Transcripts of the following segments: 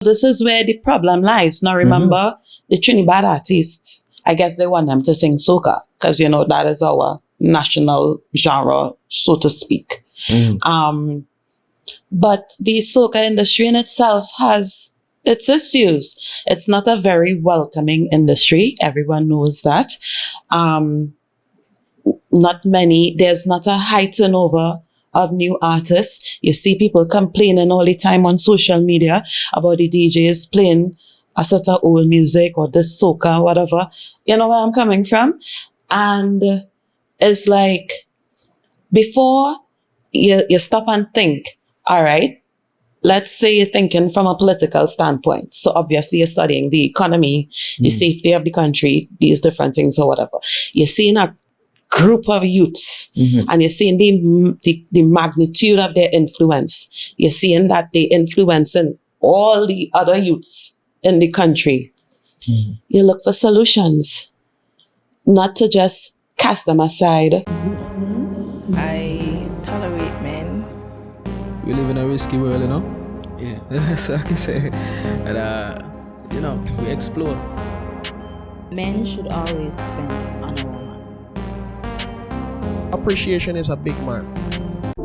This is where the problem lies. Now remember, the Trinidad artists, I guess they want them to sing soca because, that is our national genre, so to speak. But the soca industry in itself has its issues. It's not a very welcoming industry. Everyone knows that. There's not a high turnover of new artists. You see people complaining all the time on social media about the DJs playing a sort of old music or this soca, whatever. You know where I'm coming from? And it's like, before you stop and think, all right, let's say you're thinking from a political standpoint. So obviously you're studying the economy, the safety of the country, these different things or whatever. You're seeing a group of youths and you're seeing the magnitude of their influence. You're seeing that they influencing all the other youths in the country. You look for solutions, not to just cast them aside. I tolerate men. We live in a risky world, Yeah. So I can say that, we explore. Men should always spend on a woman. Appreciation is a big man.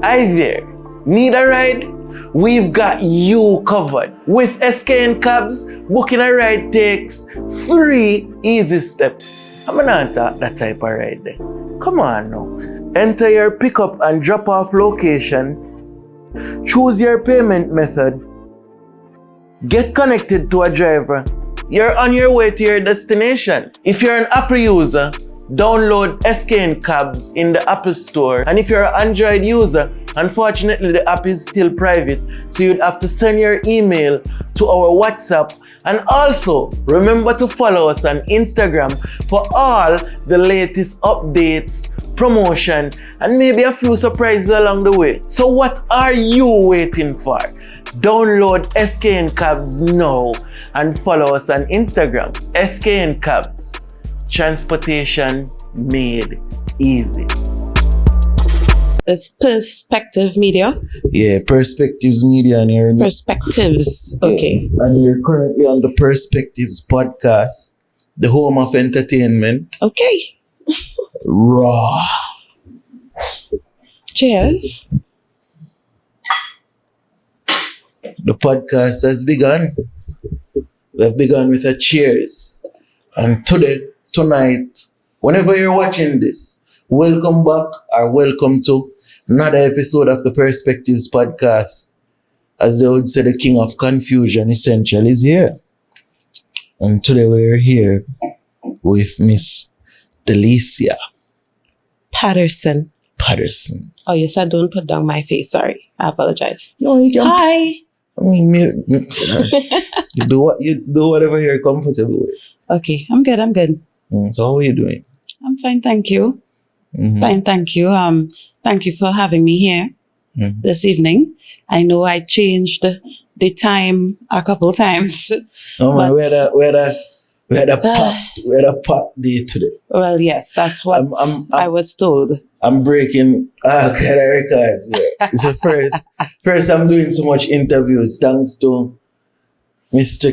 Hi there, need a ride? We've got you covered. With SKN Cabs, booking a ride takes 3 easy steps. I'm not that type of ride there. Come on now. Enter your pickup and drop off location. Choose your payment method. Get connected to a driver. You're on your way to your destination. If you're an Apple user, download SKN Cabs in the Apple Store. And if you're an Android user, unfortunately the app is still private, so you'd have to send your email to our WhatsApp. And also, remember to follow us on Instagram for all the latest updates, promotion, and maybe a few surprises along the way. So what are you waiting for? Download SKN Cabs now and follow us on Instagram. SKN Cabs. Transportation made easy. It's Perspective Media. Yeah, Perspectives Media and you're Perspectives. Okay. And you're currently on the Perspectives podcast, the home of entertainment. Okay. Raw. Cheers. The podcast has begun. We've begun with a cheers. And tonight, whenever you're watching this, welcome back or welcome to another episode of the Perspectives podcast. As they would say, the king of confusion essential is here. And today we're here with Miss Delicia Patterson. Patterson. Oh, you said don't put down my face. Sorry. I apologize. No, you can. Hi. I mean, you do whatever you're comfortable with. Okay. I'm good. So how are you doing? I'm fine. Thank you. Fine. Thank you. Thank you for having me here this evening. I know I changed the time a couple times. Oh man, we had a packed day today. Well, yes, that's what I was told. I'm breaking all kind of records here. It's the first I'm doing so much interviews thanks to Mr.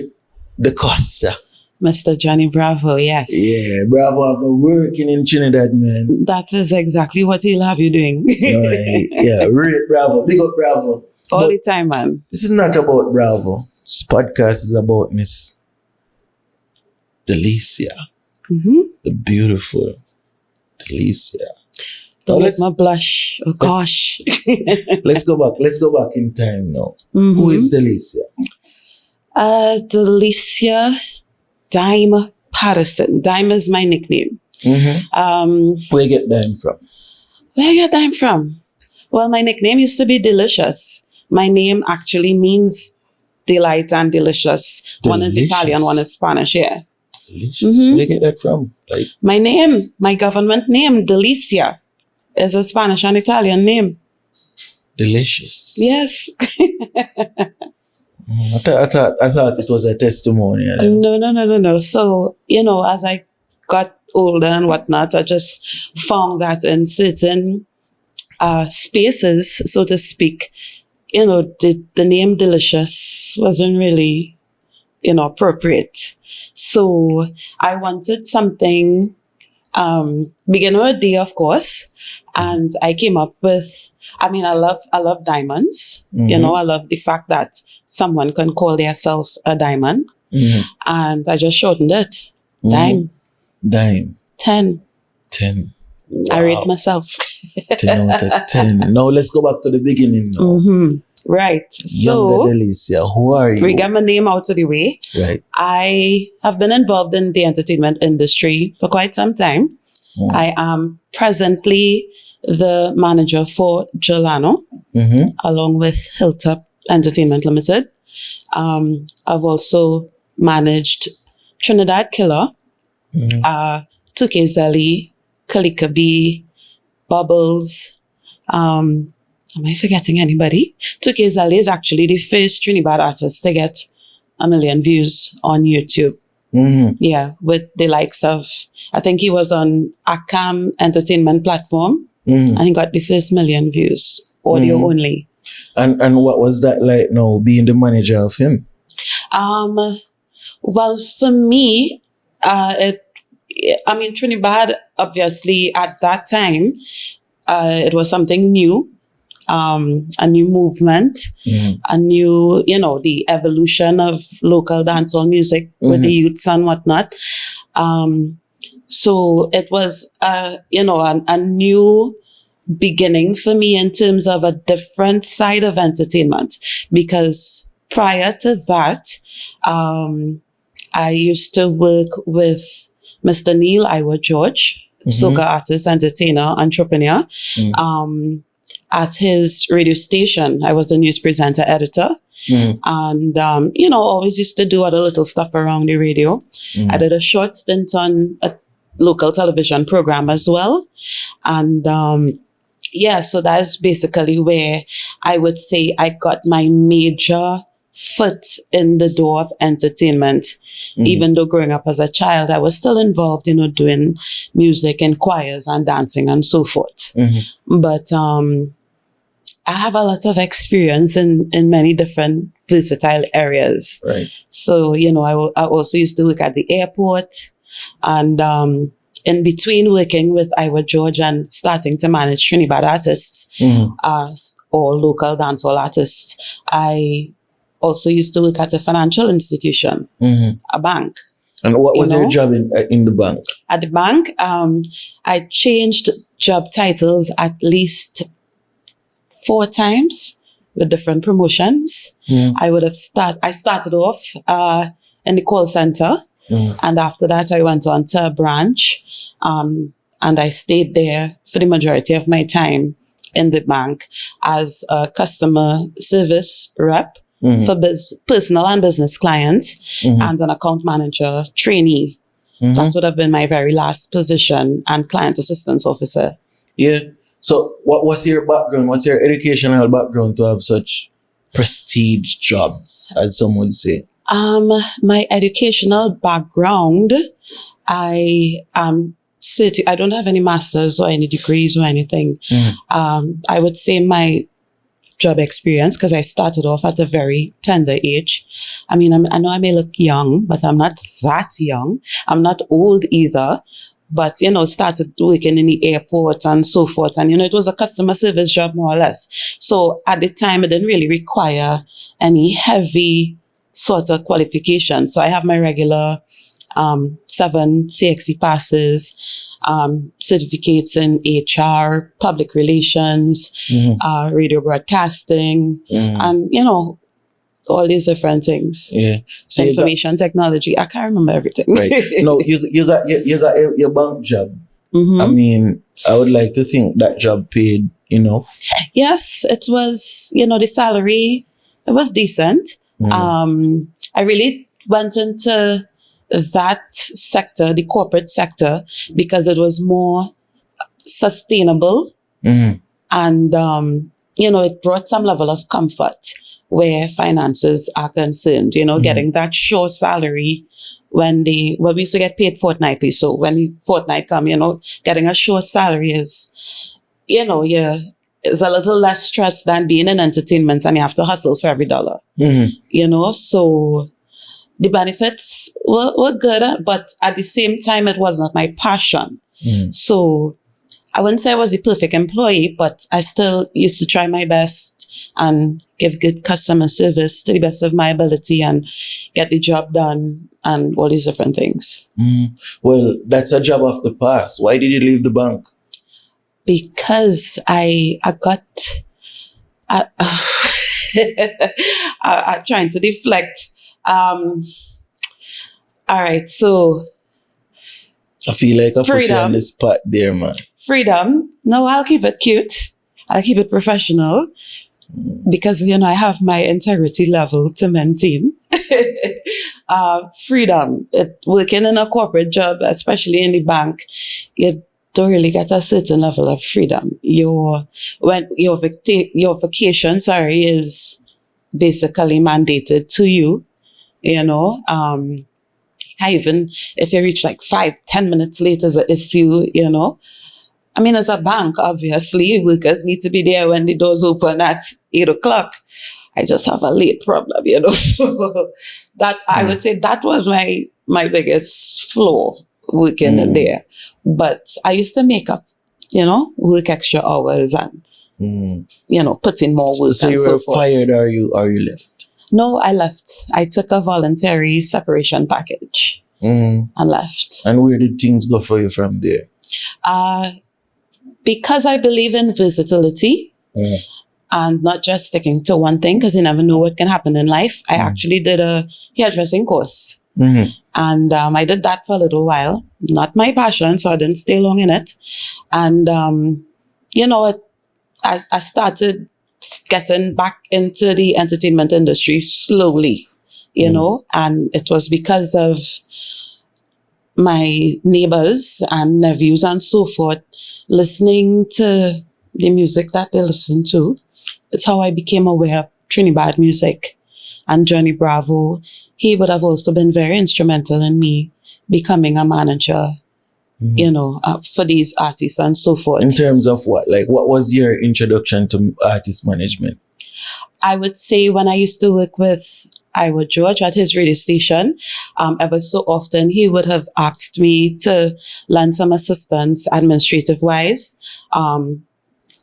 Da Costa. Mr. Johnny Bravo, yes. Yeah, Bravo, I've been working in Trinidad, man. That is exactly what he'll have you doing. Yeah, really, Bravo. Big up Bravo. All the time, man. This is not about Bravo. This podcast is about Miss Delicia. The beautiful Delicia. Don't make me blush. Oh, gosh. Let's go back in time now. Who is Delicia? Delicia Dime Patterson. Dime is my nickname. Where you get Dime from? Where you get Dime from? Well, my nickname used to be Delicious. My name actually means delight and delicious. One is Italian, one is Spanish, yeah. Delicious. Where you get that from? Like my name, my government name, Delicia, is a Spanish and Italian name. Delicious. Yes. I thought it was a testimonial. No. So, as I got older and whatnot, I just found that in certain spaces, so to speak, the name Delicious wasn't really appropriate. So I wanted something, beginning with D, of course. And I came up with, I love diamonds. Mm-hmm. I love the fact that someone can call themselves a diamond. Mm-hmm. And I just shortened it. Mm-hmm. Dime. 10. 10. I Wow. rate myself. 10 out of 10. Now let's go back to the beginning now. Mm-hmm. Right. Younger So Delicia, who are you? we get my name out of the way. Right. I have been involved in the entertainment industry for quite some time. Mm. I am presently the manager for Jalano, Mm-hmm. along with Hilltop Entertainment Limited. I've also managed Trinidad Killer, Mm-hmm. Tuke Zeli, Kalika B, Bubbles. Am I forgetting anybody? Tuke Zeli is actually the first Trinidad artist to get 1 million views on YouTube. Mm-hmm. Yeah, with the likes of, I think he was on Akam Entertainment platform, Mm-hmm. and he got the first 1 million views, audio Mhm. only. And what was that like now, being the manager of him? Well, for me, Trinidad, obviously, at that time, it was something new, a new movement, Mm-hmm. a new, the evolution of local dancehall music with the youths and whatnot. So it was, a new beginning for me in terms of a different side of entertainment, because prior to that, I used to work with Mr. Neil Iwa George, soca artist, entertainer, entrepreneur. At his radio station, I was a news presenter, editor. And, always used to do other little stuff around the radio. I did a short stint on a local television program as well. And, so that's basically where I would say I got my major foot in the door of entertainment. Even though growing up as a child, I was still involved, doing music and choirs and dancing and so forth. But I have a lot of experience in many different versatile areas. Right. So, I also used to work at the airport, and in between working with Iwa George and starting to manage Trinidad artists, or local dancehall artists, I also used to work at a financial institution, a bank. And what was your job in the bank? At the bank, I changed job titles at least 4 times with different promotions. I started off in the call center, and after that I went on to a branch, and I stayed there for the majority of my time in the bank as a customer service rep for personal and business clients, and an account manager trainee. That would have been my very last position, and client assistance officer. Yeah. So what's your background? What's your educational background to have such prestige jobs, as some would say? My educational background, I don't have any masters or any degrees or anything. I would say my job experience, because I started off at a very tender age. I know I may look young, but I'm not that young. I'm not old either. But, started working in the airport and so forth. And, it was a customer service job, more or less. So at the time, it didn't really require any heavy sort of qualifications. So I have my regular 7 CXC passes, certificates in HR, public relations, radio broadcasting, and, all these different things. Yeah. So information technology. I can't remember everything. Right. No, you got your bank job. I would like to think that job paid, Yes, it was, the salary, it was decent. I really went into that sector, the corporate sector, because it was more sustainable. And, it brought some level of comfort where finances are concerned, getting that sure salary when we used to get paid fortnightly. So when the fortnight come, getting a sure salary is, is a little less stress than being in entertainment and you have to hustle for every dollar, so the benefits were good, but at the same time, it was not my passion. So I wouldn't say I was a perfect employee, but I still used to try my best and give good customer service to the best of my ability and get the job done and all these different things. Well, that's a job of the past. Why did you leave the bank? Because I got... I'm trying to deflect. All right, so I feel like I put you on freedom. the spot there, man. Freedom. No, I'll keep it cute. I'll keep it professional because, I have my integrity level to maintain. Freedom. Working in a corporate job, especially in the bank, you don't really get a certain level of freedom. Your vacation, is basically mandated to you. Even if you reach like 5-10 minutes late is an issue. I mean, as a bank, obviously, workers need to be there when the doors open at 8 o'clock. I just have a late problem, So that I would say that was my biggest flaw working in there. But I used to make up, work extra hours and, put in more work So and you so were forth. fired or you left? No, I left. I took a voluntary separation package and left. And where did things go for you from there? Because I believe in versatility and not just sticking to one thing because you never know what can happen in life. I actually did a hairdressing course. And I did that for a little while. Not my passion, so I didn't stay long in it. And, I started getting back into the entertainment industry slowly, and it was because of my neighbors and nephews and so forth listening to the music that they listen to. It's how I became aware of Trinibad music and Johnny Bravo. He would have also been very instrumental in me becoming a manager, for these artists and so forth. In terms of what? Like, what was your introduction to artist management? I would say when I used to work with Iowa George at his radio station, ever so often he would have asked me to lend some assistance administrative-wise,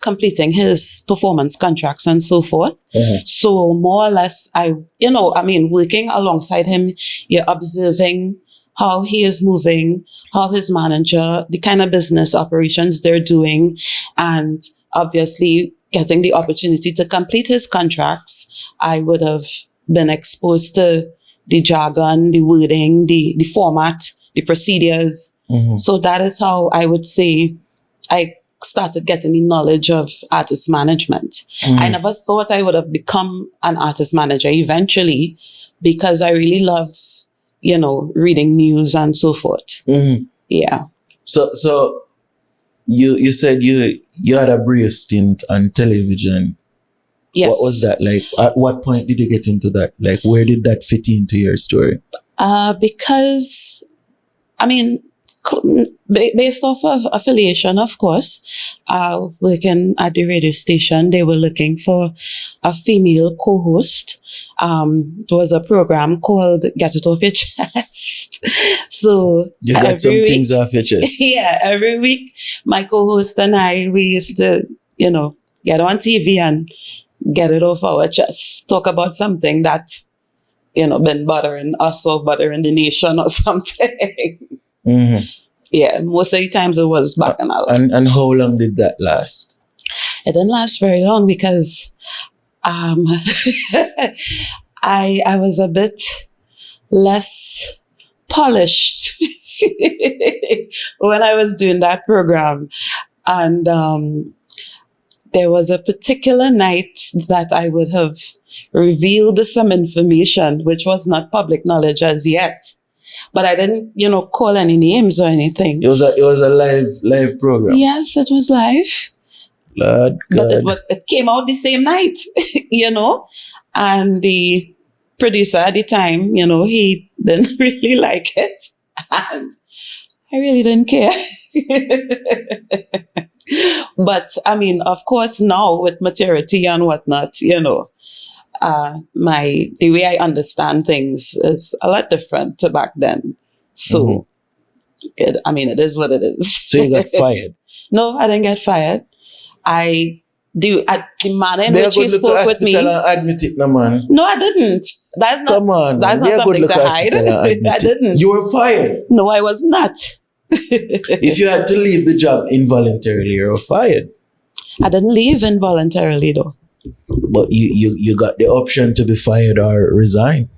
completing his performance contracts and so forth. So more or less, working alongside him, you're observing how he is moving, how his manager, the kind of business operations they're doing, and obviously getting the opportunity to complete his contracts. I would have been exposed to the jargon, the wording, the format, the procedures. So that is how I would say I started getting the knowledge of artist management. I never thought I would have become an artist manager eventually because I really love, reading news and so forth. Yeah. So you said you had a brief stint on television. Yes. What was that like? At what point did you get into that? Like, where did that fit into your story? Because, based off of affiliation, of course, working at the radio station, they were looking for a female co-host. There was a program called Get It Off Your Chest. So You got some things off your chest. Yeah, every week, my co-host and we used to, get on TV and get it off our chest. Talk about something that, been bothering us or bothering the nation or something. Yeah, most of the times it was back and out. And how long did that last? It didn't last very long because I was a bit less polished when I was doing that program. And there was a particular night that I would have revealed some information which was not public knowledge as yet. But I didn't, call any names or anything. It was a live program. Yes, it was live. Lord God. But it came out the same night, and the producer at the time, he didn't really like it. And I really didn't care. But of course now with maturity and whatnot, the way I understand things is a lot different to back then. So, it is what it is. So you got fired. No, I didn't get fired. The manner in They which you spoke with me. and admit it, no, man. No, I didn't. That's not. Come on, That's man. not something to hide. I didn't. You were fired. No, I was not. If you had to leave the job involuntarily, you were fired. I didn't leave involuntarily though. But you got the option to be fired or resign.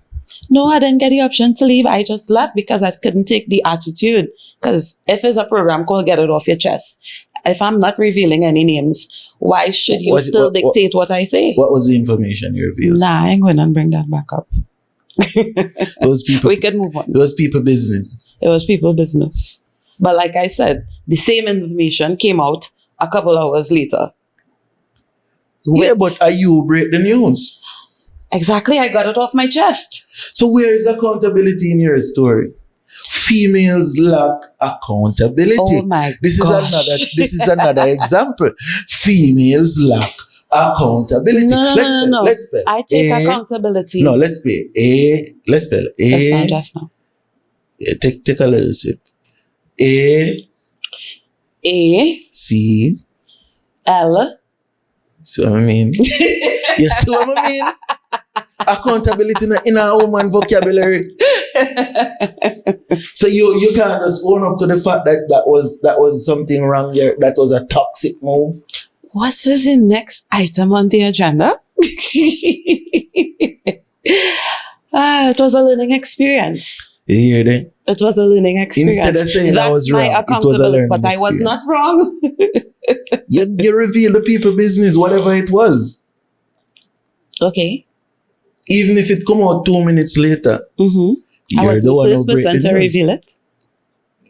No, I didn't get the option to leave. I just left because I couldn't take the attitude. Because if it's a program called Get It Off Your Chest, if I'm not revealing any names, why should you dictate what I say? What was the information you revealed? Nah, I ain't going to bring that back up. Those people. We could move on. It was people business. It was people business. But like I said, the same information came out a couple hours later. Yeah, but are you break the news? Exactly, I got it off my chest. So where is accountability in your story? Females lack accountability. Oh my This gosh. is another example. Females lack accountability. No. Let's spell. I take accountability. No, let's spell. Let's spell. That's not just now. Yeah, take a little sip. A C L. See what I mean? You see what I mean? Accountability in a woman vocabulary. So you can't just own up to the fact that was something wrong here. That was a toxic move. What is the next item on the agenda? It was a learning experience. You hear that? It was a learning experience. Instead of saying That's I was my wrong, it was a learning but I was experience. not wrong. You reveal the people business, whatever it was. Okay. Even if it come out 2 minutes later, I you're was the the one who first break person the to news. reveal it.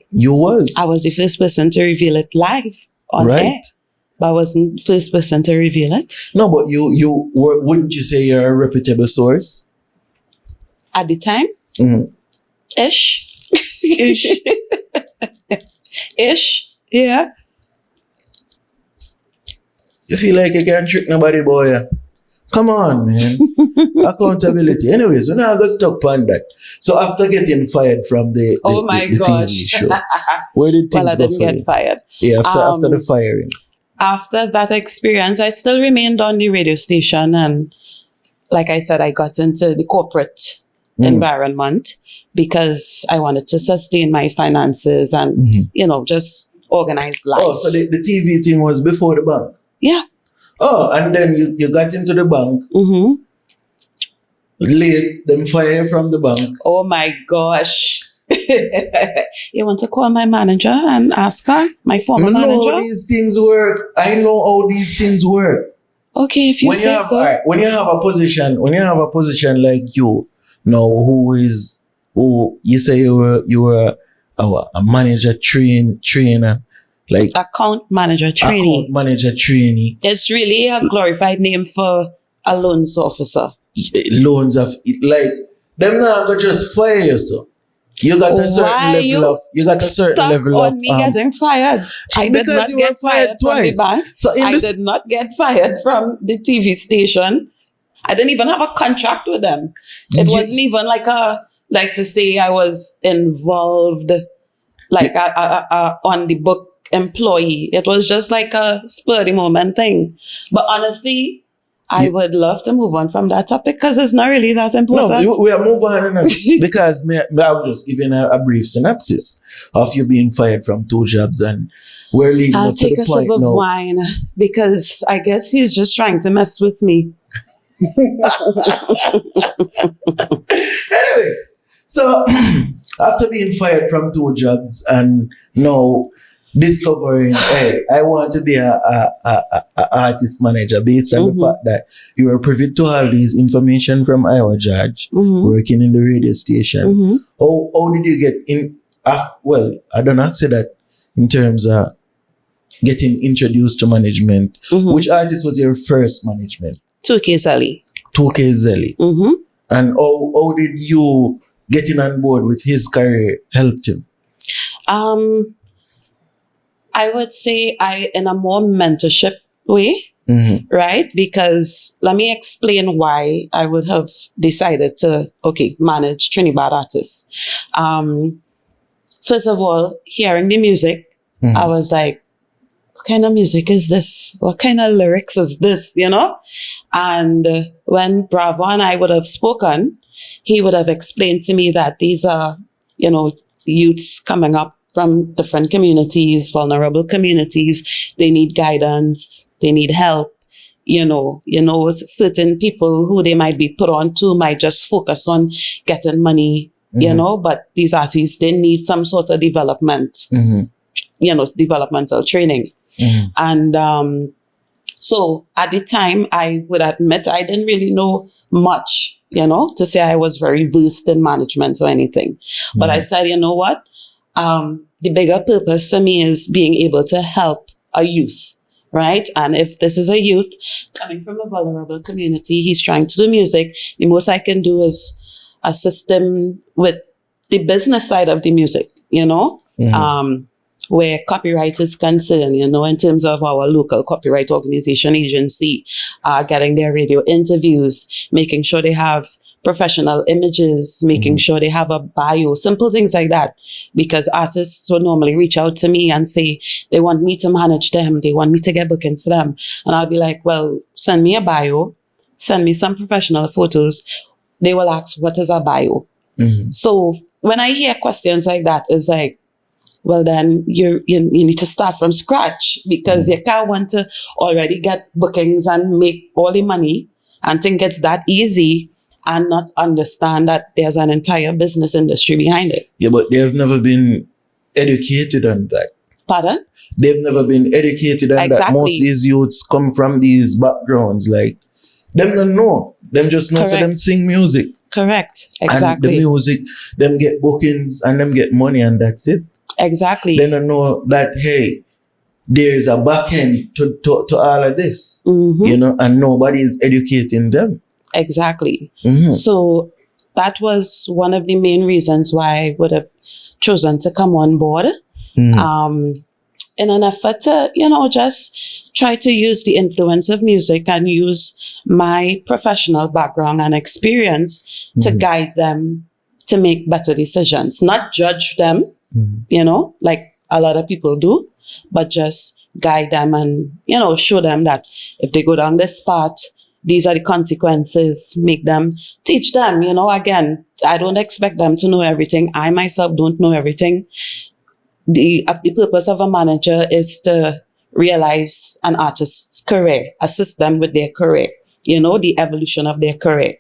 You was. I was the first person to reveal it live on air. But I wasn't the first person to reveal it. No, but you were, wouldn't you say you're a reputable source? At the time? Ish. Ish. Ish. Yeah. You feel like you can't trick nobody, boy. Come on, man. Accountability. Anyways, we're not going to stop on that. So after getting fired from the gosh. TV show, where did things Well, I go didn't for get you? fired. Yeah, after the firing. After that experience, I still remained on the radio station. And like I said, I got into the corporate environment because I wanted to sustain my finances and, just organize life. Oh, so the TV thing was before the bank? Yeah. Oh, and then you got into the bank. Late, them fire from the bank. Oh my gosh. You want to call my manager and ask her, my former manager? I know how these things work. I know how these things work. Okay, if you say so. Right, when you have a position like you, now who you say you were a manager trainer. Like account manager trainee. It's really a glorified name for a loans officer. Loans of like them not gonna just fire you, so you got a certain level of me getting fired. I did not get fired twice. From the bank. So I did not get fired from the TV station. I didn't even have a contract with them. It wasn't even like to say I was involved like a on the book employee. It was just like a spur of the moment thing. But honestly, I would love to move on from that topic because it's not really that important. No, we are moving on because I'm just giving a brief synopsis of you being fired from 2 jobs and we're leading I'll up to take the a point sip of now. wine because I guess he's just trying to mess with me. Anyways, so after being fired from 2 jobs and now discovering, hey, I want to be a artist manager based on the fact that you were privy to all these information from Iowa Judge, working in the radio station. How did you get in? Well, I don't know, say that in terms of getting introduced to management. Which artist was your first management? 2K Zelly. 2K Zelly. And how did you getting on board with his career helped him? I would say in a more mentorship way. right? Because let me explain why I would have decided to, manage Trinidad artists. First of all, hearing the music, I was like, what kind of music is this? What kind of lyrics is this, And when Bravo and I would have spoken, he would have explained to me that these are, youths coming up from different communities, vulnerable communities. They need guidance. They need help. Certain people who they might be put on to might just focus on getting money, but these artists, they need some sort of development, developmental training. And so at the time, I would admit I didn't really know much, to say I was very versed in management or anything. But I said, you know what? The bigger purpose to me is being able to help a youth, right? And if this is a youth coming from a vulnerable community, he's trying to do music, the most I can do is assist him with the business side of the music, where copyright is concerned, in terms of our local copyright organization agency, getting their radio interviews, making sure they have professional images, making sure they have a bio, simple things like that. Because artists will normally reach out to me and say they want me to manage them, they want me to get bookings to them. And I'll be like, well, send me a bio, send me some professional photos. They will ask, what is a bio? So when I hear questions like that, it's like, well, then you need to start from scratch, because you can't want to already get bookings and make all the money and think it's that easy and not understand that there's an entire business industry behind it. Yeah, but they've never been educated on that. Pardon? They've never been educated on that. Most of these youths come from these backgrounds. Like, them don't know. Them just know, so them sing music. Correct. Exactly. And the music, them get bookings and them get money, and that's it. Exactly. They don't know that, hey, there is a back end to all of this, and nobody is educating them. Exactly. So that was one of the main reasons why I would have chosen to come on board, in an effort to, just try to use the influence of music and use my professional background and experience to guide them to make better decisions, not judge them, like a lot of people do, but just guide them and, show them that if they go down this path, these are the consequences, teach them, again, I don't expect them to know everything. I myself don't know everything. The purpose of a manager is to realize an artist's career, assist them with their career, the evolution of their career.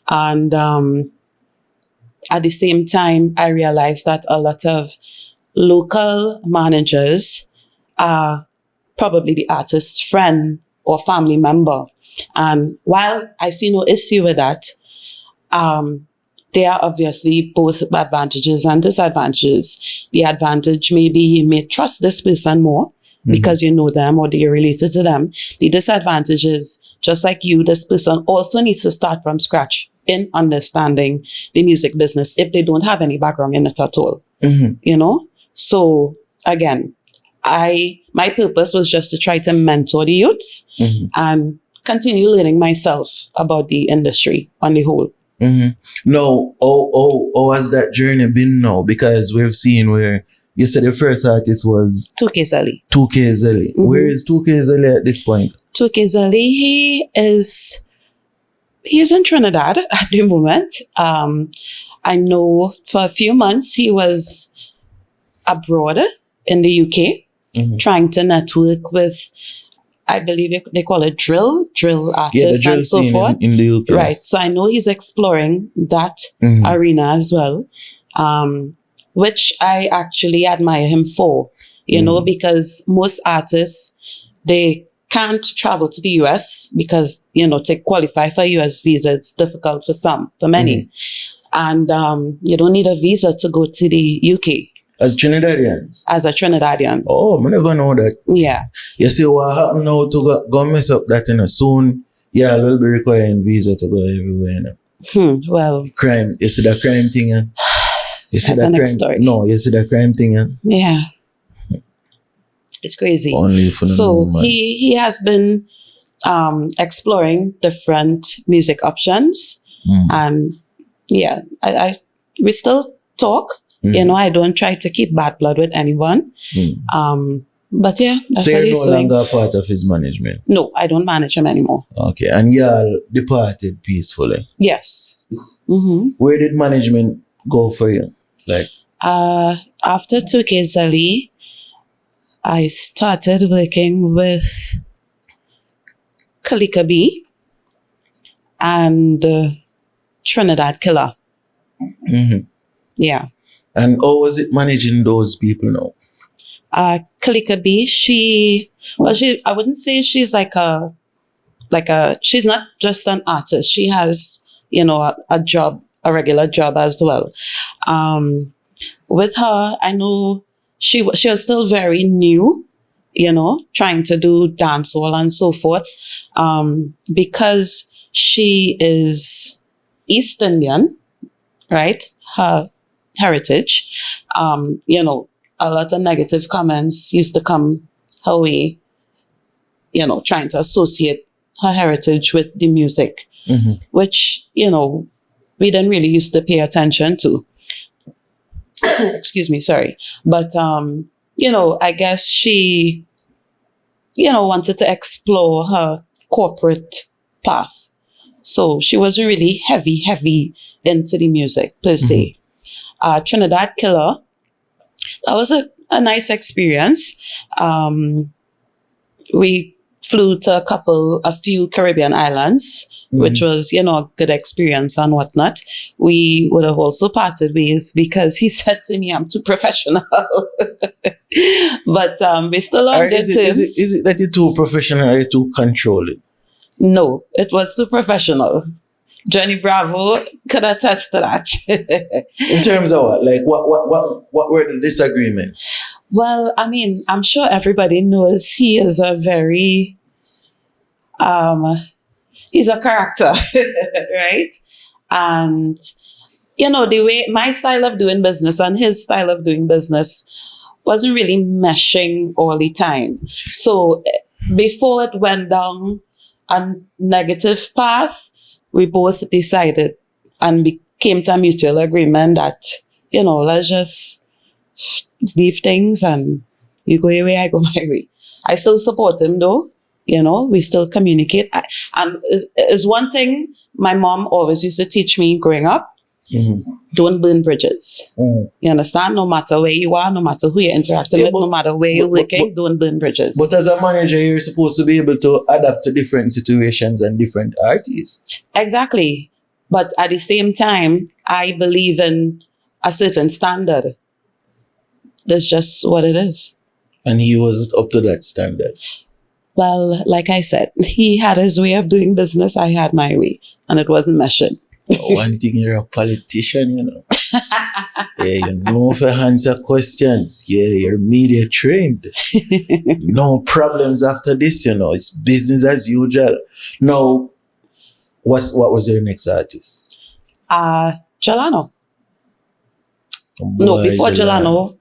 And at the same time, I realized that a lot of local managers are probably the artist's friend or family member. And while I see no issue with that, there are obviously both advantages and disadvantages. The advantage may be you may trust this person more because you know them or you're related to them. The disadvantage is, just like you, this person also needs to start from scratch in understanding the music business if they don't have any background in it at all. So again, my purpose was just to try to mentor the youths and continue learning myself about the industry on the whole. No, how has that journey been now? Because we've seen where you said the first artist was 2K Zelly. 2K Zelly. Where is 2K Zelly at this point? 2K Zelly, he's in Trinidad at the moment. I know for a few months he was abroad in the UK, trying to network with, I believe they call it drill artists drill and so forth. In the UK. Right. So I know he's exploring that arena as well, which I actually admire him for, because most artists, they can't travel to the US because, to qualify for US visa, it's difficult for many. And you don't need a visa to go to the UK. As Trinidadians? As a Trinidadian. Oh, I never know that. Yeah. You see what happened now to go mess up that, soon, we'll be requiring visa to go everywhere, Well. Crime. You see that crime thing, You see that's that the next crime? story. No, you see that crime thing, Yeah. It's crazy. Only for so he has been exploring different music options. And yeah, we still talk. You know, I don't try to keep bad blood with anyone. But yeah, that's So what you're he's no doing. longer a part of his management? No, I don't manage him anymore. Okay, and y'all departed peacefully. Yes. Mm-hmm. Where did management go for you? Like, After 2K Zali, I started working with Kalika B and Trinidad Killer. Yeah. and how was it managing those people now? Kalika B, I wouldn't say she's she's not just an artist. She has, you know, a job, a regular job as well. With her, I know she was still very new, you know, trying to do dancehall and so forth. Because she is East Indian, right? Her heritage, you know, a lot of negative comments used to come her way, you know, trying to associate her heritage with the music, which, you know, we didn't really used to pay attention to. Excuse me, sorry. But, you know, I guess she, you know, wanted to explore her corporate path. So she wasn't really heavy into the music per se. Trinidad Killer, that was a nice experience. We flew to a few Caribbean islands, which was, you know, a good experience and whatnot. We would have also parted ways because he said to me, I'm too professional. But we still on good terms. Is it that you're too professional or you're too controlling? No, it was too professional. Johnny Bravo could attest to that. In terms of what? Like, what were the disagreements? Well, I mean, I'm sure everybody knows he is a very, he's a character, right? And, you know, the way my style of doing business and his style of doing business wasn't really meshing all the time. So before it went down a negative path, we both decided and we came to a mutual agreement that, you know, let's just leave things and you go your way, I go my way. I still support him though, you know, we still communicate. And is one thing my mom always used to teach me growing up, don't burn bridges. You understand? No matter where you are, no matter who you're interacting with, no matter where you're working, don't burn bridges. But as a manager, you're supposed to be able to adapt to different situations and different artists. Exactly. But at the same time, I believe in a certain standard. That's just what it is. And he wasn't up to that standard. Well, like I said, he had his way of doing business. I had my way. And it wasn't meshing. One thing, you're a politician, you know. Yeah, you know if you answer questions. Yeah, you're media trained. No problems after this, you know. It's business as usual. Now, what was your next artist? Jalano. Boy, No, before Jalano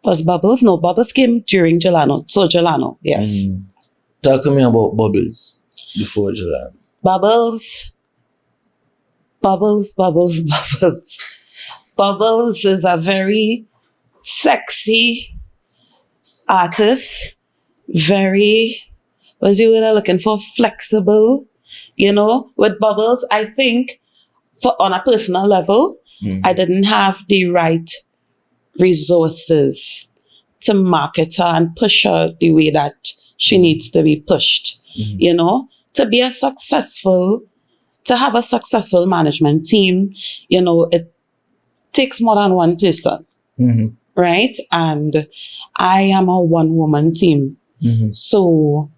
was Bubbles. No, Bubbles came during Jalano. So Jalano, yes. Talk to me about Bubbles before Jalano. Bubbles. Bubbles is a very sexy artist. Very, what's the word I'm looking for? Flexible. You know, with Bubbles, I think on a personal level, I didn't have the right resources to market her and push her the way that she needs to be pushed. You know, to have a successful management team, you know, it takes more than one person, right? And I am a one-woman team. So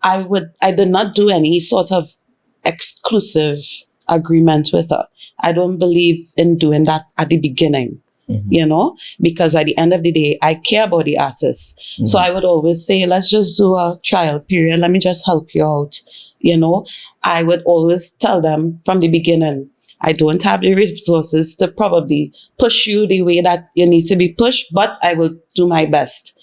I did not do any sort of exclusive agreement with her. I don't believe in doing that at the beginning, you know, because at the end of the day, I care about the artist. So I would always say, let's just do a trial period. Let me just help you out. You know, I would always tell them from the beginning, I don't have the resources to probably push you the way that you need to be pushed, but I will do my best.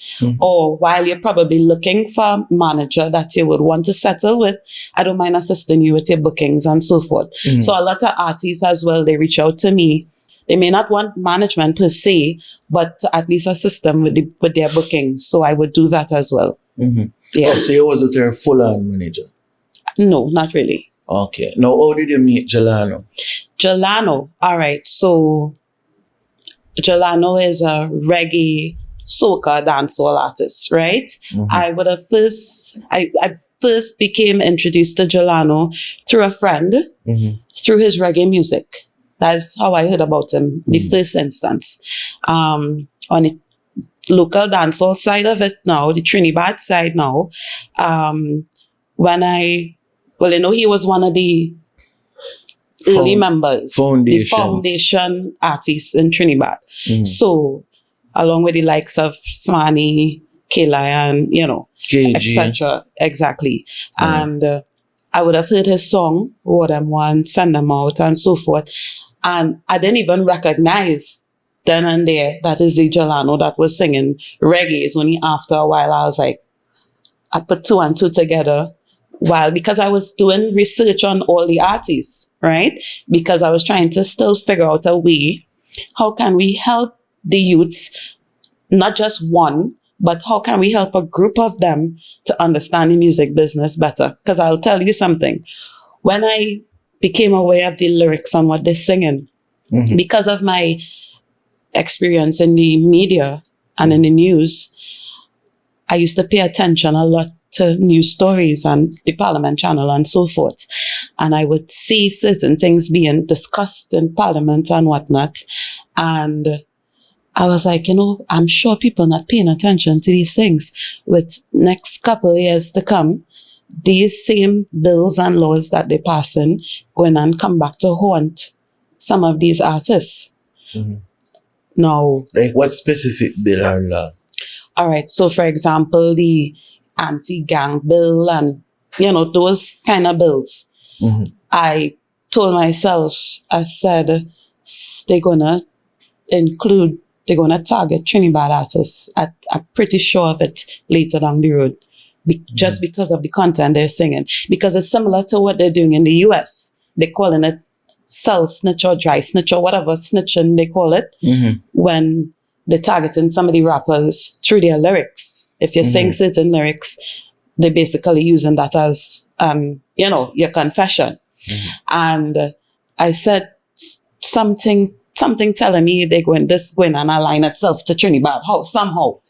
Or while you're probably looking for a manager that you would want to settle with, I don't mind assisting you with your bookings and so forth. So a lot of artists as well, they reach out to me. They may not want management per se, but to at least assist them with their bookings. So I would do that as well. Yeah. Oh, so you wasn't a full-on manager? No, not really. Okay. Now, how did you meet Jalano? Jalano. All right. So Jalano is a reggae soca dancehall artist, right? I first became introduced to Jalano through a friend, through his reggae music. That's how I heard about him, the first instance. On the local dancehall side of it now, the Trinibad side now, he was one of the early members, the foundation artists in Trinidad. So, along with the likes of Smani, K-Lion, etc. Exactly. And I would have heard his song, Word Them One, Send Them Out, and so forth. And I didn't even recognize then and there that is the Jalano that was singing reggae. It's only after a while I was like, I put two and two together. Because I was doing research on all the artists, right? Because I was trying to still figure out a way, how can we help the youths, not just one, but how can we help a group of them to understand the music business better? Because I'll tell you something. When I became aware of the lyrics and what they're singing, because of my experience in the media and in the news, I used to pay attention a lot to news stories and the Parliament channel and so forth. And I would see certain things being discussed in Parliament and whatnot. And I was like, I'm sure people not paying attention to these things. With next couple of years to come, these same bills and laws that they're passing going and come back to haunt some of these artists. Now, like what specific bill or law? All right. So, for example, the anti-gang bill and, those kind of bills. I told myself, I said, they're going to target Trinidad artists. I'm pretty sure of it later down the road. Just because of the content they're singing. Because it's similar to what they're doing in the US. They're calling it cell snitch or dry snitch or whatever snitching they call it. When they're targeting some of the rappers through their lyrics. If you sing certain lyrics, they're basically using that as, your confession. And I said something telling me they're going and align itself to Trinidad somehow.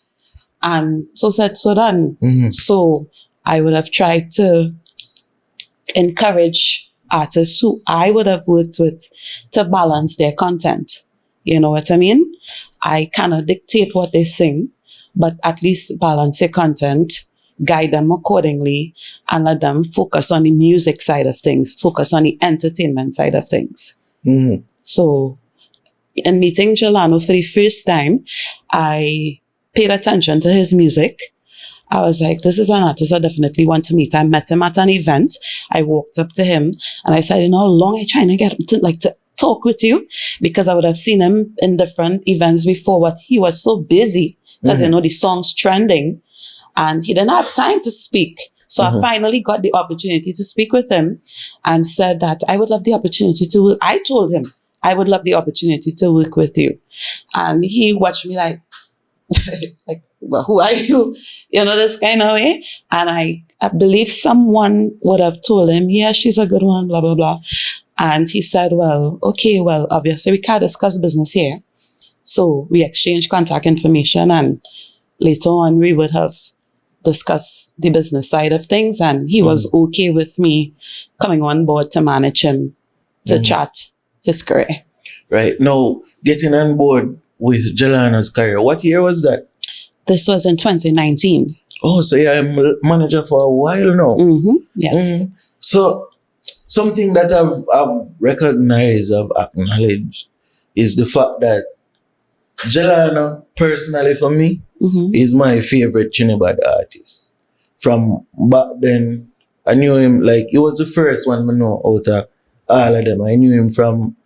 And so said, so done. So I would have tried to encourage artists who I would have worked with to balance their content. You know what I mean? I cannot dictate what they sing, but at least balance their content, guide them accordingly, and let them focus on the music side of things, focus on the entertainment side of things. So in meeting Jalano for the first time, I paid attention to his music. I was like, this is an artist I definitely want to meet. I met him at an event. I walked up to him and I said, how long are you trying to get him to talk with you? Because I would have seen him in different events before, but he was so busy because, the song's trending and he didn't have time to speak. So I finally got the opportunity to speak with him and said that I would love the opportunity to work. I told him I would love the opportunity to work with you. And he watched me like, well, who are you? This kind of way. And I believe someone would have told him, yeah, she's a good one, blah, blah, blah. And he said, well, obviously we can't discuss business here. So we exchanged contact information and later on we would have discussed the business side of things. And he was okay with me coming on board to manage him, to chat his career. Right. Now, getting on board with Jalano's career, what year was that? This was in 2019. Oh, so I'm a manager for a while now. Yes. So something that I've recognized, I've acknowledged, is the fact that Jalano, personally for me, is my favorite Trinidad artist. From back then, I knew him, like, he was the first one I know out of all of them. I knew him from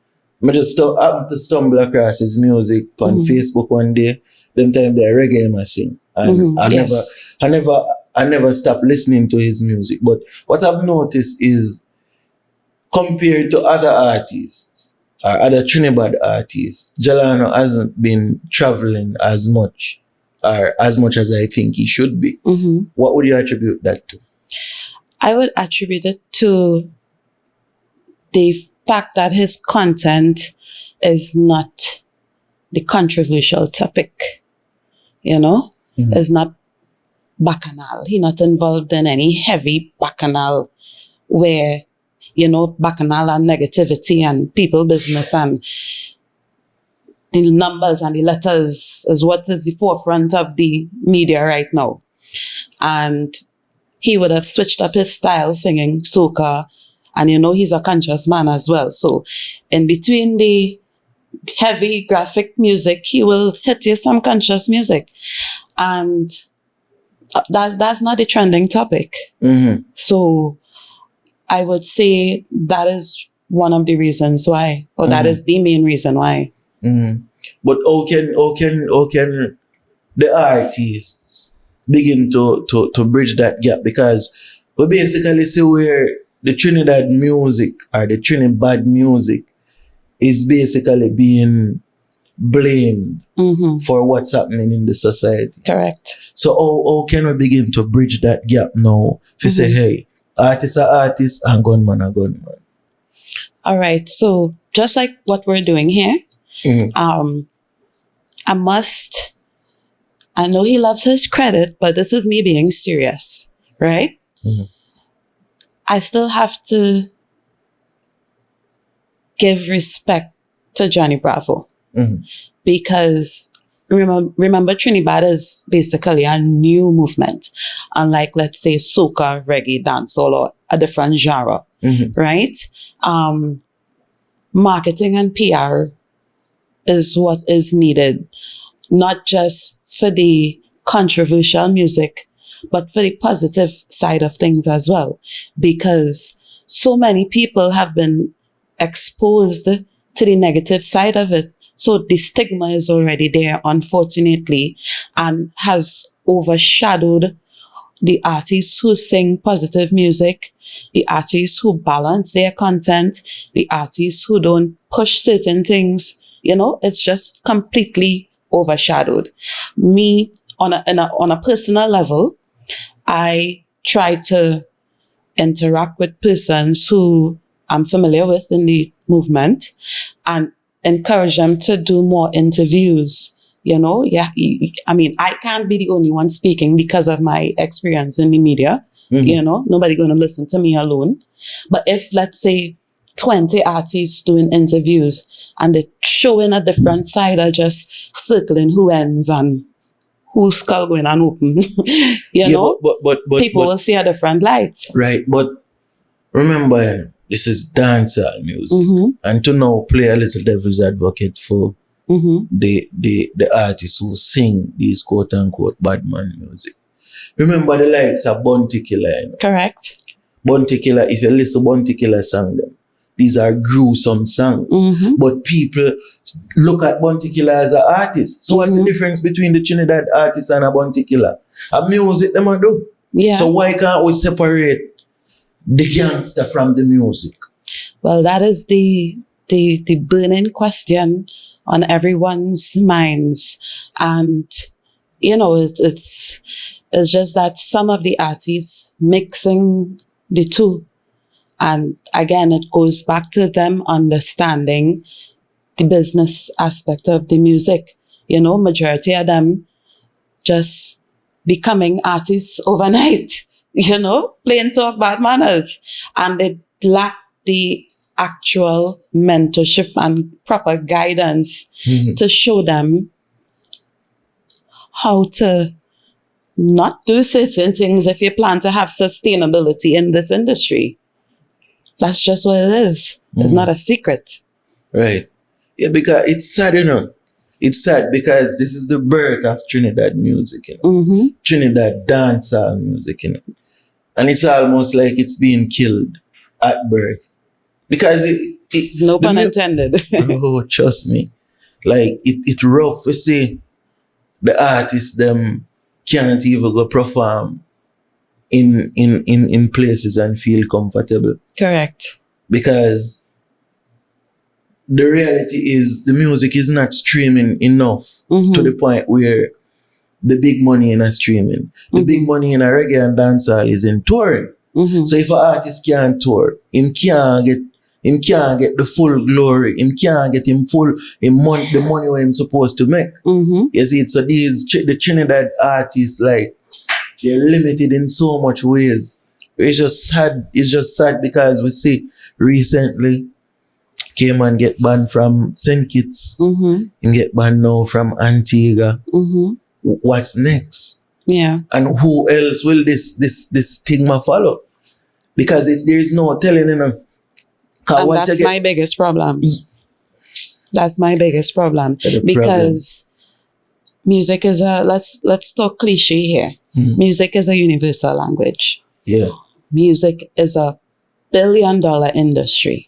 I just happened to stumble across his music on Mm-hmm. Facebook one day. Them time the reggae I sing. And Mhm, yes. I never stopped listening to his music. But what I've noticed is compared to other artists or other Trinidad artists, Jalano hasn't been traveling as much or as much as I think he should be. Mhm. What would you attribute that to? I would attribute it to the fact that his content is not the controversial topic, you know? Mhm. It's not bacchanal. He's not involved in any heavy bacchanal where, you know, bacchanal and negativity and people business and the numbers and the letters is what is the forefront of the media right now. And he would have switched up his style singing soca, and you know he's a conscious man as well. So in between the heavy graphic music, he will hit you some conscious music, and that's not the trending topic. Mm-hmm. So I would say that is one of the reasons why, or that is the main reason why. Mm-hmm. But how can the artists begin to bridge that gap? Because we basically see where the Trinidad music or the Trinidad music is basically being blamed Mm-hmm. for what's happening in the society. Correct. So how can we begin to bridge that gap now? If you say, hey, artists are artists and gunman are gunman. All right. So just like what we're doing here, I know he loves his credit, but this is me being serious, right? Mhm. I still have to give respect to Johnny Bravo Mhm. because remember Trinidad is basically a new movement, unlike, let's say, soca, reggae, dancehall, or a different genre, Mhm. right? Marketing and PR is what is needed, not just for the controversial music, but for the positive side of things as well. Because so many people have been exposed to the negative side of it. So the stigma is already there, unfortunately, and has overshadowed the artists who sing positive music, the artists who balance their content, the artists who don't push certain things. You know, it's just completely overshadowed. Me, on a personal level, I try to interact with persons who I'm familiar with in the movement and encourage them to do more interviews. You know, I mean, I can't be the only one speaking because of my experience in the media. Mhm. You know, nobody going to listen to me alone. But if, let's say, 20 artists doing interviews and they're showing a different side of just circling who ends and who's skull going and open, you know, but people will see a different light. right, but remember, you know, this is dancehall music. Mm-hmm, And to now play a little devil's advocate for mm-hmm, the artists who sing these quote unquote badman music. Remember the likes of Bounty Killer. You know? correct. Bounty Killer, if you listen to Bounty Killer song, them, these are gruesome songs. Mm-hmm. But people look at Bounty Killer as an artist. So what's the difference between the Trinidad artist and a Bounty Killer? A music them a do. Yeah. So why can't we separate the gangster from the music? Well, that is the burning question on everyone's minds. And, you know, it's just that some of the artists mixing the two. And again, it goes back to them understanding the business aspect of the music. You know, majority of them just becoming artists overnight, you know, plain talk bad manners. And they lack the actual mentorship and proper guidance to show them how to not do certain things if you plan to have sustainability in this industry. That's just what it is. It's not a secret. Right. Yeah, because it's sad, you know. It's sad because this is the birth of Trinidad music, you know. Mm-hmm. Trinidad dancehall music, you know. And it's almost like it's being killed at birth. Because No the pun mu- intended. oh, trust me. Like it rough. You see, the artists them can't even go perform in places and feel comfortable. Correct. Because the reality is the music is not streaming enough to the point where the big money in a streaming. The big money in a reggae and dancehall is in touring. So if an artist can't tour, him can't get the full glory. Him can't get the money where him supposed to make. You see, so the Trinidad artists, like, they're limited in so much ways. It's just sad. It's just sad because we see recently came and get banned from St. Kitts and get banned now from Antigua. What's next? Yeah. And who else will this stigma follow? Because there's no telling, you know. And that's my biggest problem. That's my biggest problem. Because music is let's talk cliche here. Music is a universal language. Yeah. Music is a billion-dollar industry,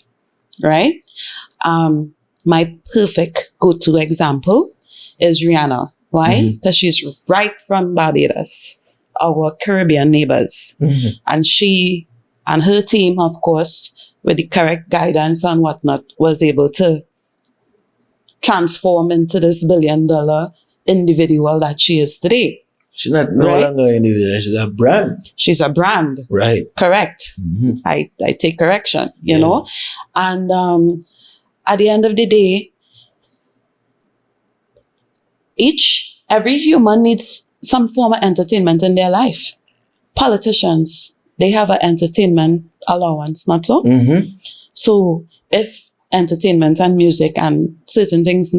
right? My perfect go-to example is Rihanna. Why? Because she's right from Barbados, our Caribbean neighbors. And she and her team, of course, with the correct guidance and whatnot, was able to transform into this billion-dollar individual that she is today. She's no longer an individual. She's a brand. She's a brand. Right. Correct. I take correction, you know. And at the end of the day, every human needs some form of entertainment in their life. Politicians, they have an entertainment allowance, not so? So if entertainment and music and certain things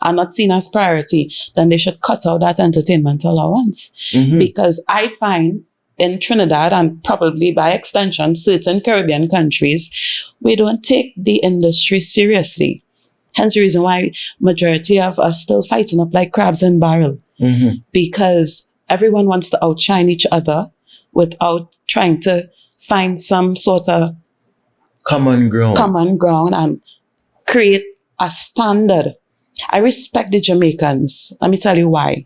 are not seen as priority, then they should cut out that entertainment allowance. Because I find in Trinidad, and probably by extension certain Caribbean countries, we don't take the industry seriously. Hence the reason why majority of us still fighting up like crabs in barrel. Because everyone wants to outshine each other without trying to find some sort of common ground and create a standard. I respect the Jamaicans. Let me tell you why.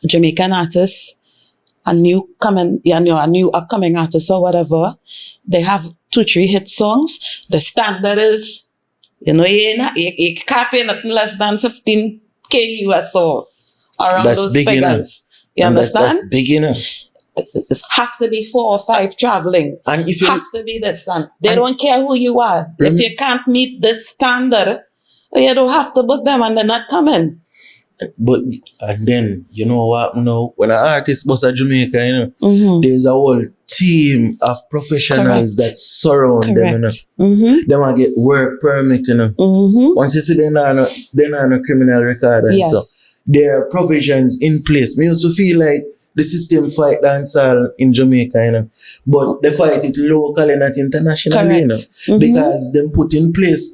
Jamaican artists, a new upcoming artist or whatever, they have 2-3 hit songs. The standard is, you can't pay nothing less than 15K US or around that's those big figures. Enough. You understand? That's big enough. It have to be 4 or 5 traveling. And if you have to be this, and they don't care who you are. If you can't meet this standard, you don't have to book them, and they're not coming. But and then you know what? When an artist goes to Jamaica, there's a whole team of professionals that surround them. They might get work permit. Once you see they're not on a criminal record, and so there are provisions in place. Me also feel like the system fight dancehall in Jamaica, but they fight it locally, not internationally, because them put in place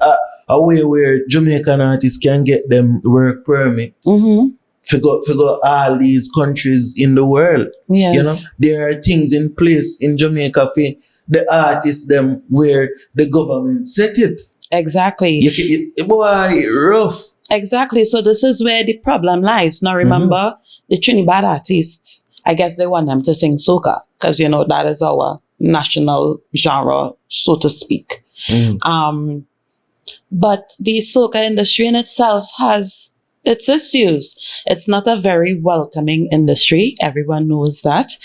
a way where Jamaican artists can get them work permit. Figure all these countries in the world. There are things in place in Jamaica for the artists them where the government set it. Exactly. Boy, rough. Exactly. So this is where the problem lies. Now remember, the Trinidad artists, I guess they want them to sing soca because, that is our national genre, so to speak. But the soca industry in itself has its issues. It's not a very welcoming industry. Everyone knows that.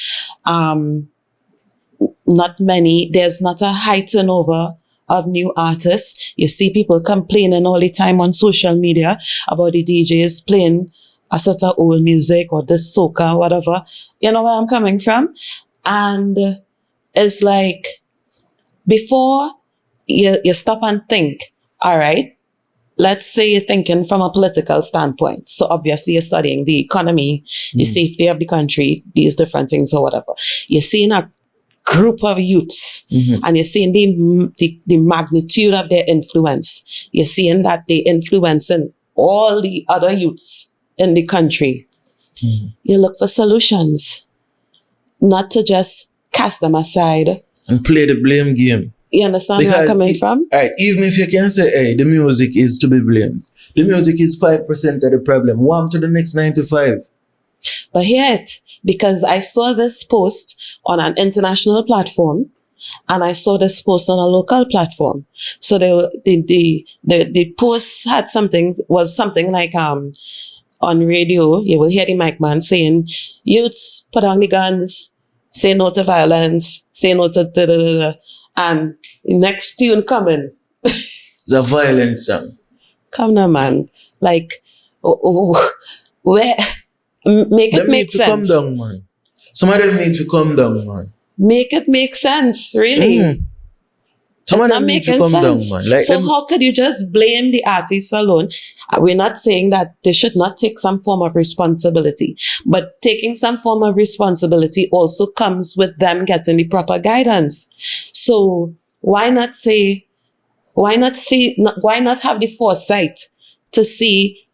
There's not a high turnover of new artists. You see people complaining all the time on social media about the DJs playing a sort of old music or this soca or whatever. You know where I'm coming from? And it's like, before you stop and think, all right, let's say you're thinking from a political standpoint. So obviously you're studying the economy, the safety of the country, these different things or whatever. You're seeing a group of youths and you're seeing the magnitude of their influence. You're seeing that they influencing all the other youths in the country. You look for solutions, not to just cast them aside and play the blame game. You understand where I'm coming from? All right, even if you can say, hey, the music is to be blamed, the music is 5% of the problem. Warm to the next 95. But hear it, because I saw this post on an international platform and I saw this post on a local platform. So the post had was something like, on radio, you will hear the mic man saying, youths, put down the guns, say no to violence, say no to da da da da. And the next tune coming. It's a violent song. Come now, man. Like, where, make it make sense. Come down, man. Some of them need to come down, man. Make it make sense, really. Some of It's not them need to making come down, sense. man. Like So them, how could you just blame the artists alone? We're not saying that they should not take some form of responsibility, but taking some form of responsibility also comes with them getting the proper guidance. So why not have the foresight to see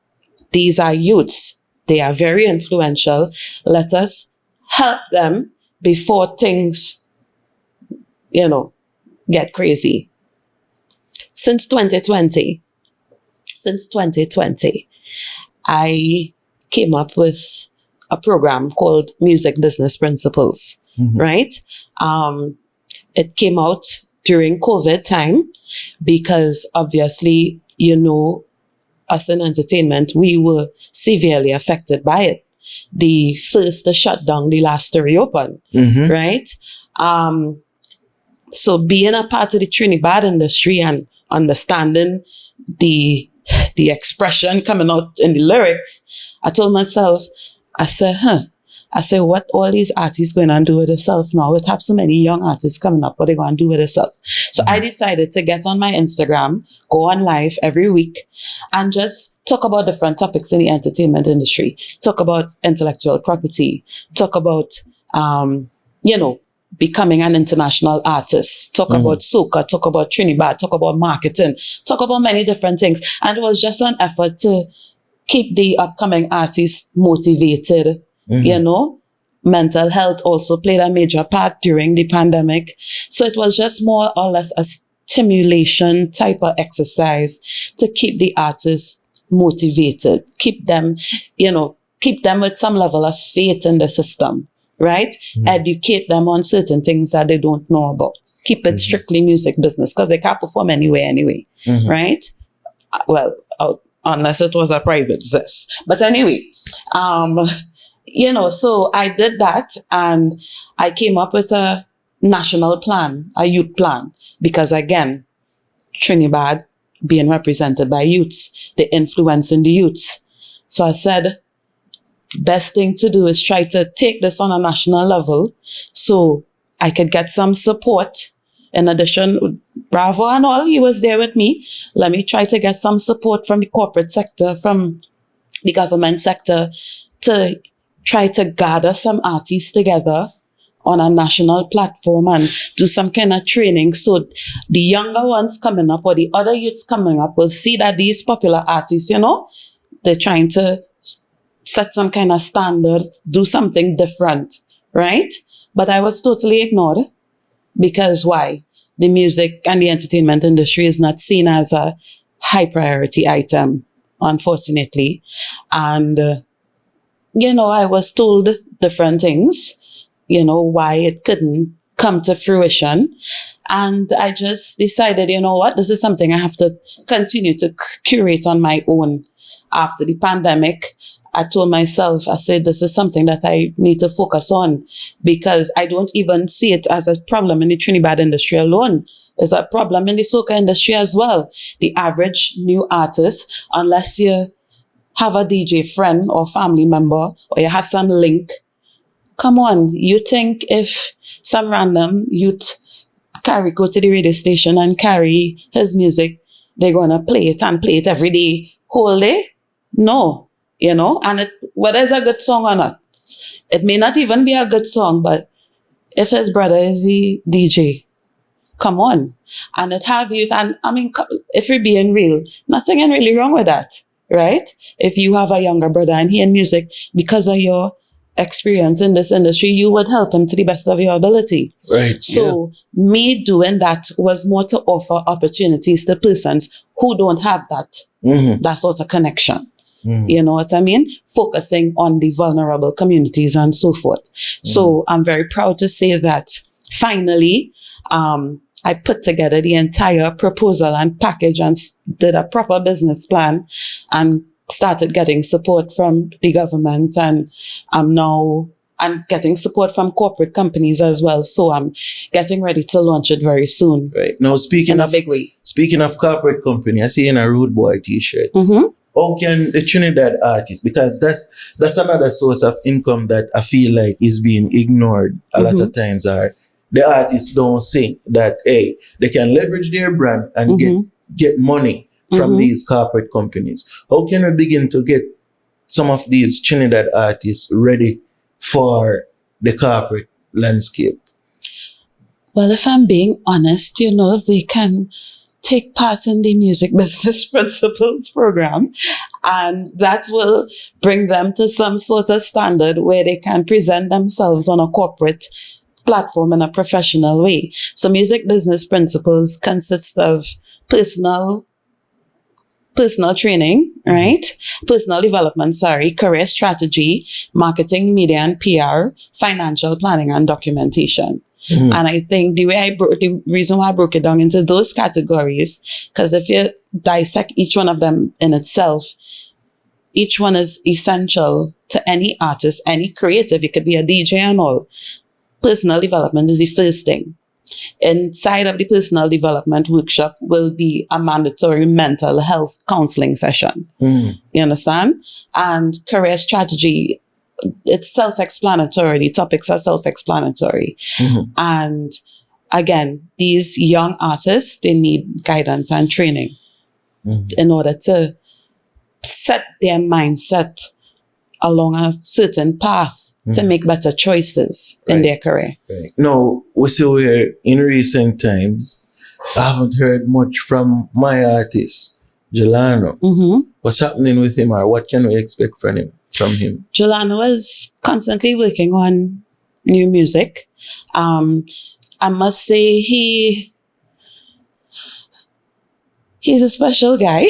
these are youths? They are very influential. Let us help them before things, get crazy. Since 2020, I came up with a program called Music Business Principles, right? It came out during COVID time because obviously, us in entertainment, we were severely affected by it. The first to shut down, the last to reopen, right? So being a part of the Trinidad industry and understanding the expression coming out in the lyrics, I told myself, I said, what all these artists going to do with themselves now? We have so many young artists coming up, what they going to do with themselves? So I decided to get on my Instagram, go on live every week, and just talk about different topics in the entertainment industry. Talk about intellectual property. Talk about, becoming an international artist. Talk about soca. Talk about Trinibad. Talk about marketing. Talk about many different things. And it was just an effort to keep the upcoming artists motivated. Mental health also played a major part during the pandemic. So it was just more or less a stimulation type of exercise to keep the artists motivated, keep them with some level of faith in the system, right? Educate them on certain things that they don't know about. Keep it strictly music business because they can't perform anyway, right? Well, unless it was a private zest. But anyway, so I did that and I came up with a national plan, a youth plan, because again, Trinidad being represented by youths, the influence in the youths. So I said, best thing to do is try to take this on a national level so I could get some support. In addition, Bravo and all, he was there with me. Let me try to get some support from the corporate sector, from the government sector, to try to gather some artists together on a national platform and do some kind of training so the younger ones coming up or the other youths coming up will see that these popular artists, they're trying to set some kind of standard, do something different, right? But I was totally ignored because why? The music and the entertainment industry is not seen as a high priority item, unfortunately. And, I was told different things, why it couldn't come to fruition. And I just decided, this is something I have to continue to curate on my own. After the pandemic, I told myself, I said, this is something that I need to focus on because I don't even see it as a problem in the Trinidad industry alone. It's a problem in the soca industry as well. The average new artist, unless you have a DJ friend or family member or you have some link, come on, you think if some random youth go to the radio station and carry his music, they're going to play it every day, whole day? No, and whether it's a good song or not, it may not even be a good song, but if his brother is the DJ, come on. And it have youth, and I mean, if we're being real, nothing really wrong with that, right? If you have a younger brother and he in music because of your experience in this industry, you would help him to the best of your ability. Right. So me doing that was more to offer opportunities to persons who don't have that, that sort of connection. You know what I mean? Focusing on the vulnerable communities and so forth. So I'm very proud to say that finally, I put together the entire proposal and package and did a proper business plan and started getting support from the government, and I'm getting support from corporate companies as well. So I'm getting ready to launch it very soon. Right. Now, In a big way. Speaking of corporate company, I see in a Rude Boy t-shirt. How can the Trinidad artist, because that's another source of income that I feel like is being ignored a lot of times, are the artists don't think that, hey, they can leverage their brand and get money from these corporate companies. How can we begin to get some of these Trinidad artists ready for the corporate landscape? Well, if I'm being honest, you know, they can take part in the Music Business Principles program, and that will bring them to some sort of standard where they can present themselves on a corporate platform in a professional way. So Music Business Principles consists of personal training, right? Personal development, career strategy, marketing, media and PR, financial planning and documentation. And I think the reason why I broke it down into those categories, because if you dissect each one of them in itself, each one is essential to any artist, any creative. It could be a DJ and all. Personal development is the first thing. Inside of the personal development workshop will be a mandatory mental health counseling session. You understand? And career strategy, it's self-explanatory. The topics are self-explanatory. And again, these young artists, they need guidance and training in order to set their mindset along a certain path to make better choices in their career. Right. Now, we see where in recent times, I haven't heard much from my artist, Jalano. What's happening with him, or what can we expect from him? Jalano is constantly working on new music. I must say he's a special guy.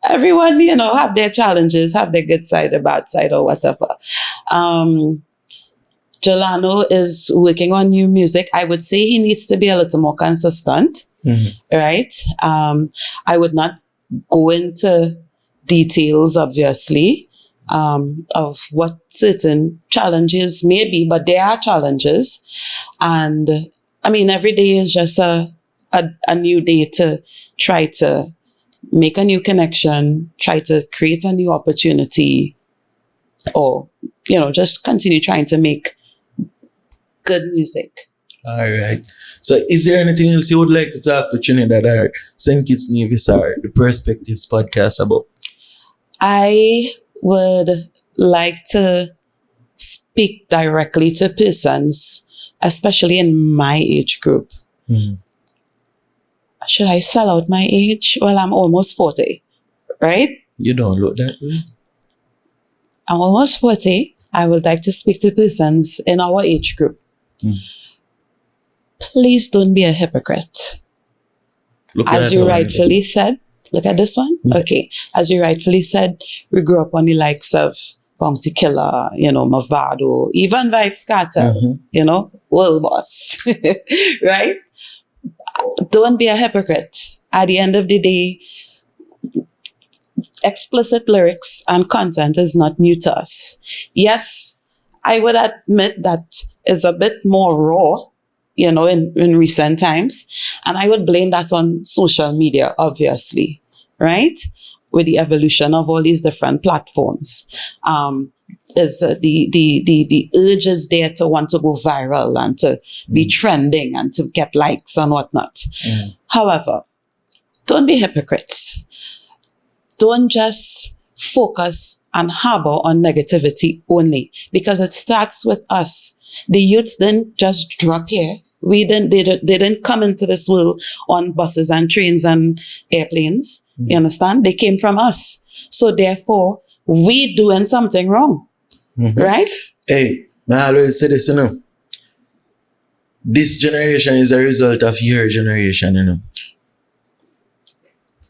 Everyone, you know, have their challenges, have their good side, their bad side, or whatever. Jalano is working on new music. I would say he needs to be a little more consistent, right? I would not go into details, obviously, of what certain challenges may be, but there are challenges. And I mean, every day is just a new day to try to make a new connection, try to create a new opportunity, or, you know, just continue trying to make good music. All right. So is there anything else you would like to talk to Trinidad or St. Kitts Nevis or the Perspectives podcast about? I would like to speak directly to persons, especially in my age group. Should I sell out my age? Well, I'm almost 40, right? You don't look that way. I'm almost 40. I would like to speak to persons in our age group. Please don't be a hypocrite. As you rightfully said, look at this one. Okay. As you rightfully said, we grew up on the likes of Bounty Killer, you know, Mavado, even Vibes Cartel, you know, World Boss, right? Don't be a hypocrite. At the end of the day, explicit lyrics and content is not new to us. Yes, I would admit that it's a bit more raw, you know, in recent times. And I would blame that on social media, obviously, right? With the evolution of all these different platforms. Is the urge is there to want to go viral and to be trending and to get likes and whatnot. However, don't be hypocrites. Don't just focus and harbor on negativity only, because it starts with us. The youths didn't just drop here. They didn't come into this world on buses and trains and airplanes. You understand? They came from us. So therefore, we doing something wrong, right? Hey, I always say this, you know. This generation is a result of your generation, you know.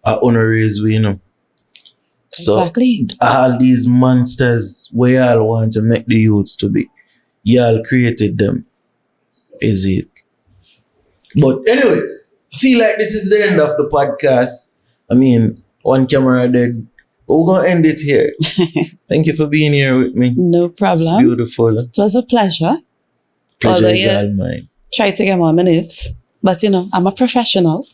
Our honor is we, you know. So Exactly. all these monsters we all want to make the youths to be, y'all created them. Is it? But anyways, I feel like this is the end of the podcast. I mean, one camera dead. But we're gonna end it here. Thank you for being here with me. No It's problem. beautiful. It was a pleasure. Pleasure Although, is yeah, all mine. try to get more minutes. But you know, I'm a professional.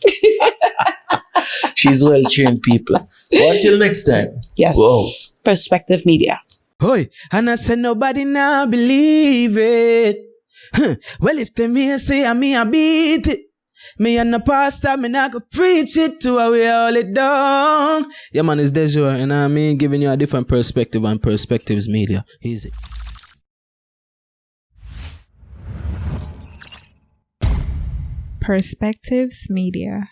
She's well trained people. But until next time. Yes. Whoa. Perspective Media. Hoy, and I said nobody now believe it. Well, if they me say I me I beat it. Me and the pastor, me not go preach it to how we all it down. Yeah, man, it's Delia, and I mean giving you a different perspective on Perspectives Media. Easy. Perspectives Media.